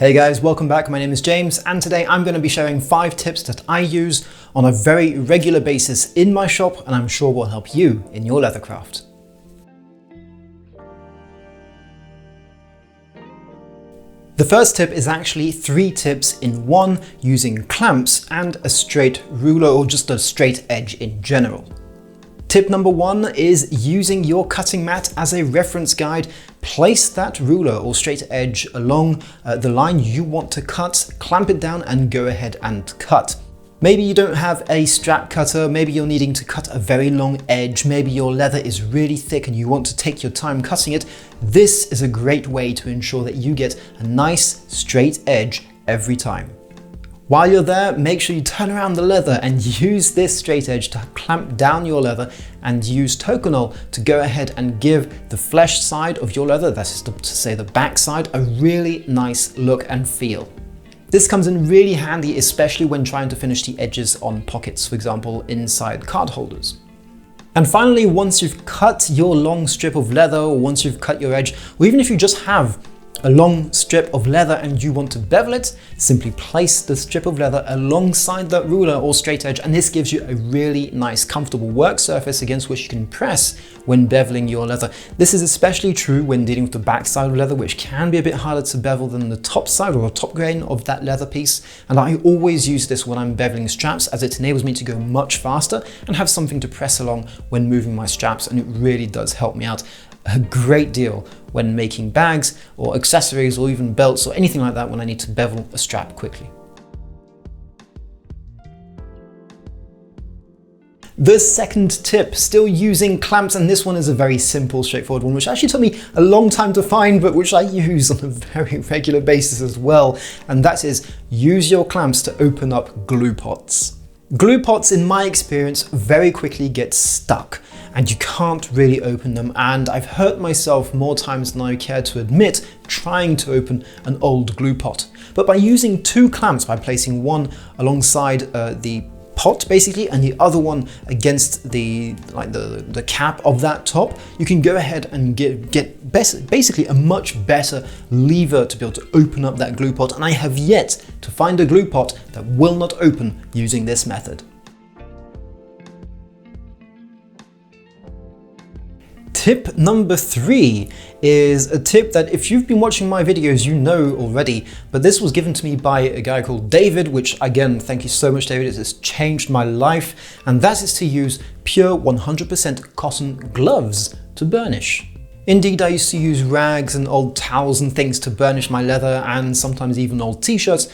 Hey guys, welcome back. My name is James and today I'm going to be sharing 5 tips that I use on a very regular basis in my shop and I'm sure will help you in your leathercraft. The first tip is actually 3 tips in one using clamps and a straight ruler or just a straight edge in general. Tip number 1 is using your cutting mat as a reference guide. Place that ruler or straight edge along the line you want to cut, clamp it down and go ahead and cut. Maybe you don't have a strap cutter, maybe you're needing to cut a very long edge, maybe your leather is really thick and you want to take your time cutting it. This is a great way to ensure that you get a nice straight edge every time. While you're there, make sure you turn around the leather and use this straight edge to clamp down your leather and use Tokonol to go ahead and give the flesh side of your leather, that is to say the back side, a really nice look and feel. This comes in really handy, especially when trying to finish the edges on pockets, for example, inside card holders. And finally, once you've cut your long strip of leather, or once you've cut your edge, or even if you just have a long strip of leather and you want to bevel it, simply place the strip of leather alongside that ruler or straight edge, and this gives you a really nice comfortable work surface against which you can press when beveling your leather. This is especially true when dealing with the back side of leather, which can be a bit harder to bevel than the top side or top grain of that leather piece. And I always use this when I'm beveling straps, as it enables me to go much faster and have something to press along when moving my straps, and it really does help me out a great deal when making bags or accessories or even belts or anything like that when I need to bevel a strap quickly. The second tip, still using clamps, and this one is a very simple, straightforward one, which actually took me a long time to find, but which I use on a very regular basis as well, and that is use your clamps to open up glue pots. Glue pots, in my experience, very quickly get stuck and you can't really open them, and I've hurt myself more times than I care to admit trying to open an old glue pot. But by using 2 clamps, by placing one alongside the pot basically and the other one against the cap of that top, you can go ahead and get basically a much better lever to be able to open up that glue pot, and I have yet to find a glue pot that will not open using this method. Tip number 3 is a tip that if you've been watching my videos, you know already, but this was given to me by a guy called David, which again, thank you so much, David, it has changed my life, and that is to use pure 100% cotton gloves to burnish. Indeed, I used to use rags and old towels and things to burnish my leather and sometimes even old t-shirts,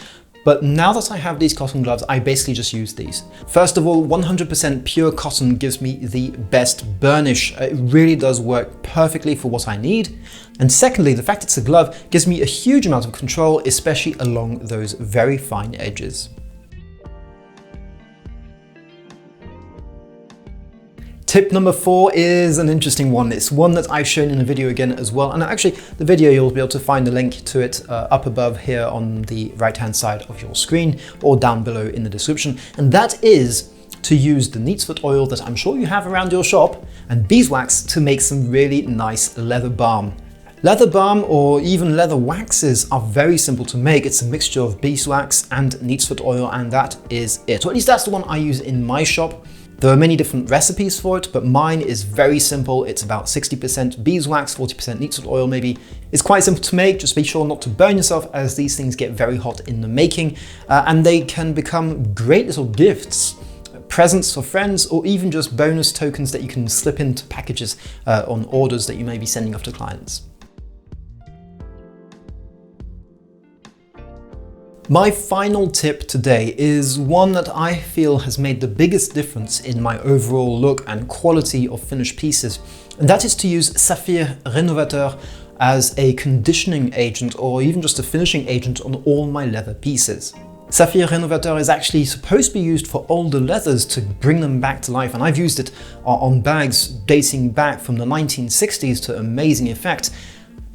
but now that I have these cotton gloves, I basically just use these. First of all, 100% pure cotton gives me the best burnish. It really does work perfectly for what I need. And secondly, the fact it's a glove gives me a huge amount of control, especially along those very fine edges. Tip number 4 is an interesting one. It's one that I've shown in a video again as well. And actually the video, you'll be able to find the link to it up above here on the right-hand side of your screen or down below in the description. And that is to use the neatsfoot oil that I'm sure you have around your shop and beeswax to make some really nice leather balm. Leather balm or even leather waxes are very simple to make. It's a mixture of beeswax and neatsfoot oil, and that is it. Or at least that's the one I use in my shop. There are many different recipes for it, but mine is very simple. It's about 60% beeswax, 40% neatsfoot oil maybe. It's quite simple to make, just be sure not to burn yourself as these things get very hot in the making, and they can become great little gifts, presents for friends, or even just bonus tokens that you can slip into packages on orders that you may be sending off to clients. My final tip today is one that I feel has made the biggest difference in my overall look and quality of finished pieces, and that is to use Saphir Renovateur as a conditioning agent or even just a finishing agent on all my leather pieces. Saphir Renovateur is actually supposed to be used for older leathers to bring them back to life, and I've used it on bags dating back from the 1960s to amazing effect.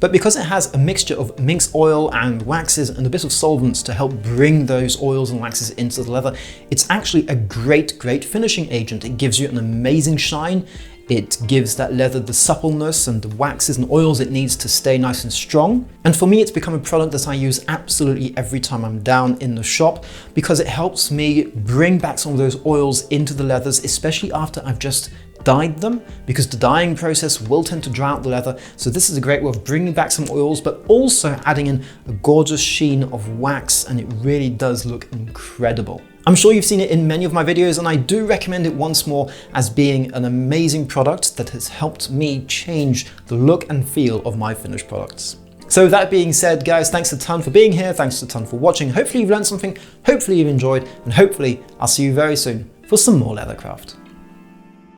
But because it has a mixture of mince oil and waxes and a bit of solvents to help bring those oils and waxes into the leather, it's actually a great finishing agent. It gives you an amazing shine. It gives that leather the suppleness and the waxes and oils it needs to stay nice and strong. And for me, it's become a product that I use absolutely every time I'm down in the shop because it helps me bring back some of those oils into the leathers, especially after I've just dyed them, because the dyeing process will tend to dry out the leather. So this is a great way of bringing back some oils, but also adding in a gorgeous sheen of wax, and it really does look incredible. I'm sure you've seen it in many of my videos, and I do recommend it once more as being an amazing product that has helped me change the look and feel of my finished products. So that being said, guys, thanks a ton for being here. Thanks a ton for watching. Hopefully you've learned something. Hopefully you've enjoyed, and hopefully I'll see you very soon for some more leathercraft.